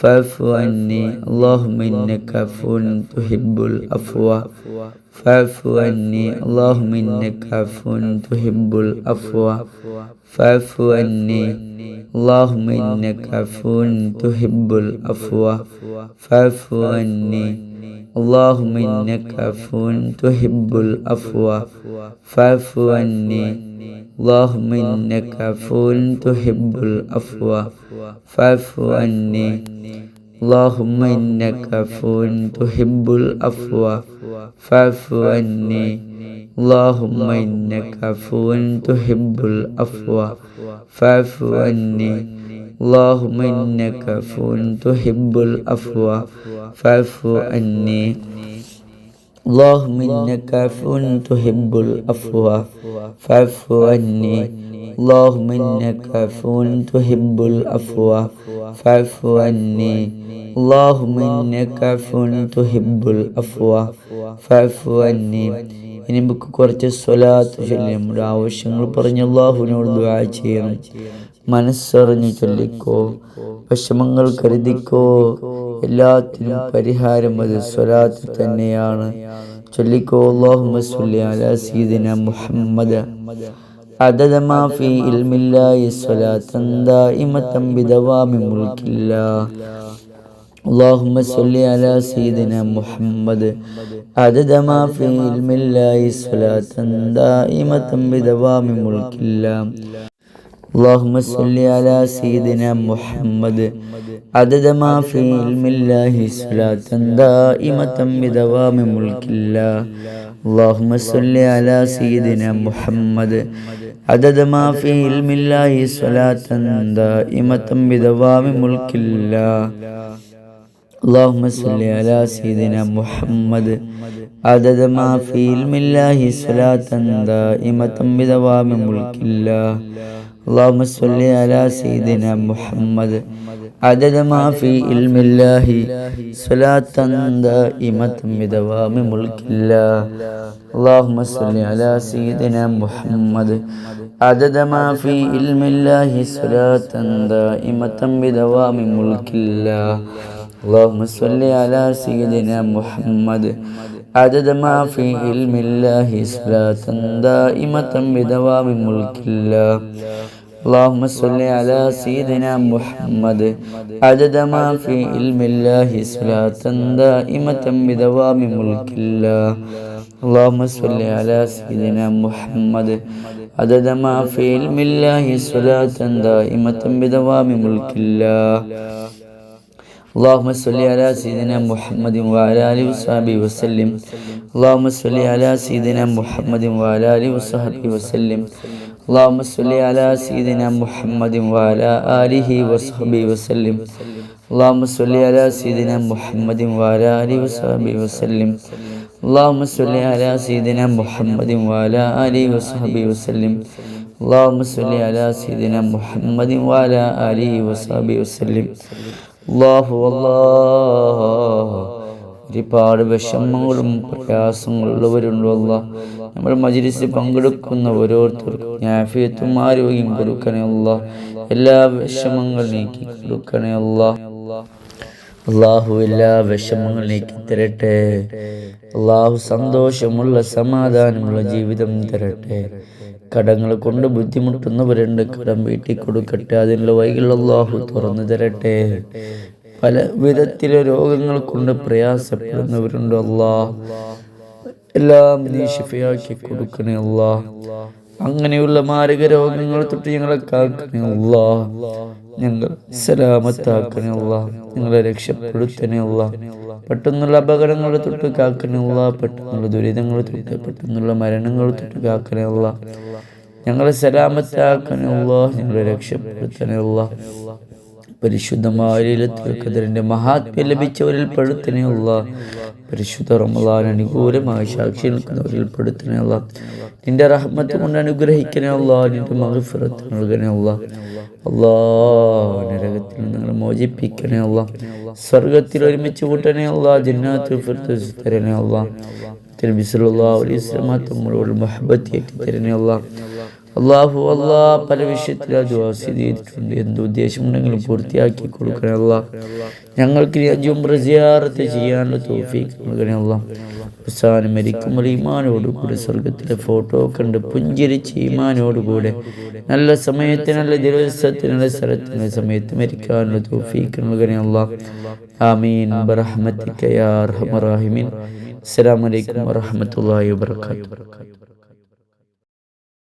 فاعف عني اللهم إنك عفو تحب العفو فاعف عني اللهم إنك عفو تحب العفو فاعف عني اللهم إنك عفو تحب العفو فاعف عني اللهم إنك عفو تحب العفو فاعف عني اللهم إنك عفو تحب العفو فاعف عني اللهم إنك عفو تحب العفو فاعف عني اللهم إنك عفو تحب العفو فاعف عني اللهم إنك عفو تحب العفو فاعف عني اللهم إنك عفو تحب العفو فاعف عني اللهم إنك عفو تحب العفو فاعف عني اللهم إنك عفو تحب العفو فاعف عني. ഇനി നമുക്ക് കുറച്ച് സ്വലാത്ത് ചൊല്ലി നമ്മുടെ ആവശ്യങ്ങൾ പറഞ്ഞ് അല്ലാഹുവിനോട് ദുആ ചെയ്യണം. മനസ്സറിഞ്ഞു ചൊല്ലിക്കോ, വിഷമങ്ങൾ കരുതിക്കോ, എല്ലാത്തിനും പരിഹാരം അത് സ്വലാത്ത് തന്നെയാണ്. ചൊല്ലിക്കോ അല്ലാഹുമ്മ സ്വല്ലി അലാ സയ്യിദിനാ മുഹമ്മദ് عدد ما في علم الله صلاة دائمة بدوام ملك الله. اللهم صل على سيدنا محمد عدد ما في علم الله صلاة دائمة بدوام ملك الله. اللهم صل على سيدنا محمد عدد ما في علم الله صلاة دائمة بدوام ملك الله. اللهم صل على سيدنا محمد عدد ما في علم الله صلاة دائمة بدوام ملك الله. اللهم صل على سيدنا محمد عدد ما في علم الله صلاة دائمة بدوام ملك الله. اللهم صل على سيدنا محمد عدد ما في علم الله صلاة دائمة بدوام ملك الله. اللهم صل على سيدنا محمد عدد ما في علم الله صلاة دائمة بدوام ملك الله. اللهم صل على سيدنا محمد عدد ما في علم الله صلاة دائمة بدوام ملك الله. اللهم صل على سيدنا محمد عدد ما في علم الله صلاة دائمة بدوام ملك الله. اللهم صل على سيدنا محمد عدد ما في علم الله صلاة دائمة بدوام ملك الله. اللهم صل على سيدنا محمد وعلى آله وصحبه وسلم. اللهم صل على سيدنا محمد وعلى آله وصحبه وسلم. اللهم صل على سيدنا محمد وعلى آله وصحبه وسلم. اللهم صل على سيدنا محمد وعلى آله وصحبه وسلم. اللهم صل على سيدنا محمد وعلى آله وصحبه وسلم. اللهم صل على سيدنا محمد وعلى آله وصحبه وسلم. അല്ലാഹു അല്ലാഹ്. ഒരുപാട് വിഷമങ്ങളും പ്രയാസങ്ങളുള്ളവരുണ്ടോ അല്ലാഹ്. നമ്മുടെ മജ്‌ലിസിൽ പങ്കെടുക്കുന്ന ഓരോരുത്തർക്കും ആഫിയത്തും ആരോഗ്യം കൊടുക്കണേ അല്ലാഹ്. എല്ലാ വിഷമങ്ങൾ നീക്കി കൊടുക്കണേ അല്ലാഹ്. അല്ലാഹു എല്ലാ വിഷമങ്ങൾ നീക്കി തരട്ടെ. അല്ലാഹു സന്തോഷമുള്ള സമാധാനമുള്ള ജീവിതം തരട്ടെ. കടങ്ങൾ കൊണ്ട് ബുദ്ധിമുട്ടുന്നവരുണ്ട്, കടം വീട്ടി കൊടുക്കട്ടെ. അതിനുള്ള വഴികൾ അല്ലാഹു തുറന്നു തരട്ടെ. പല വിധത്തിലെ രോഗങ്ങൾ കൊണ്ട് പ്രയാസപ്പെടുന്നവരുണ്ട് അല്ലാഹ്. എല്ലാം നീ ശിഫയാക്കി കൊടുക്കണേ അല്ലാഹ്. അങ്ങനെയുള്ള മാരക രോഗങ്ങൾ തൊട്ട് ഞങ്ങളെ കാക്കണേ അല്ലാഹ്. ഞങ്ങൾ സലാമത്താക്കണേ അല്ലാഹ്. ഞങ്ങളെ രക്ഷപ്പെടുത്തണേ അല്ലാഹ്. പെട്ടെന്നുള്ള അപകടങ്ങൾ തൊട്ട് കാക്കണേ അല്ലാഹ്. പെട്ടെന്നുള്ള ദുരിതങ്ങൾ തൊട്ട്, പെട്ടെന്നുള്ള മരണങ്ങൾ തൊട്ട് കാക്കണേ അല്ലാഹ്. ഞങ്ങളെ സലാമത്താക്കണേ അല്ലാഹ്. ഞങ്ങളെ രക്ഷപ്പെടുത്തണേ അല്ലാഹ്. പരിശുദ്ധമായ ലൈലത്തുൽ ഖദറിന്റെ മഹാത്മ്യം ലഭിച്ചവരിൽ പെടുത്തണേ അല്ലാഹ്. പരിശുദ്ധ റമളാൻ അനുകൂലമായി സാക്ഷി നിൽക്കുന്നവരിൽ പെടുത്തണേ അല്ലാഹ്. നിന്റെ റഹ്മത്ത് കൊണ്ട് അനുഗ്രഹിക്കണേ അല്ലാഹ്. നിന്റെ മഗ്ഫിറത്ത് നൽകണേ അല്ലാഹ്. അല്ലാഹ് നരകത്തിൽ നിന്ന് മോചിപ്പിക്കണേ അല്ലാഹ്. സ്വർഗ്ഗത്തിൽ ഒരുമിച്ച് കൂട്ടണേ അല്ലാഹ്. ജന്നാത്തുൽ ഫിർദൗസ് തരണേ അല്ലാഹ്. നബി സല്ലല്ലാഹു അലൈഹി വസല്ലം തങ്ങളോട് മുഹബ്ബത്ത് ഏറ്റി തരണേ അല്ലാഹ്. അള്ളാഹു പല വിഷയത്തിൽ ചെയ്തിട്ടുണ്ട്. എന്ത് ഉദ്ദേശമുണ്ടെങ്കിലും പൂർത്തിയാക്കി കൊടുക്കണേ അല്ലാ. ഞങ്ങൾക്ക് ഉംറ സിയാറത്ത് ചെയ്യാനുള്ള തൗഫീഖ് നൽകണേ അല്ലാ. അവസാനം മരിക്കുമ്പോൾ ഈമാനോടുകൂടെ സ്വർഗത്തിലെ ഫോട്ടോ കണ്ട് പുഞ്ചിരിച്ച് ഈമാനോടുകൂടെ നല്ല സമയത്ത്, നല്ല ദിവസത്തിന്, നല്ല സ്ഥലത്തിന് സമയത്ത് മരിക്കാനുള്ള തൗഫീഖ് നൽകണേ അല്ലാ. ആമീൻ ബിറഹ്മതിക യാ അർഹമർ റഹീമീൻ. അസ്സലാമു അലൈക്കും വറഹ്മത്തുള്ളാഹി വബറകാതുഹു.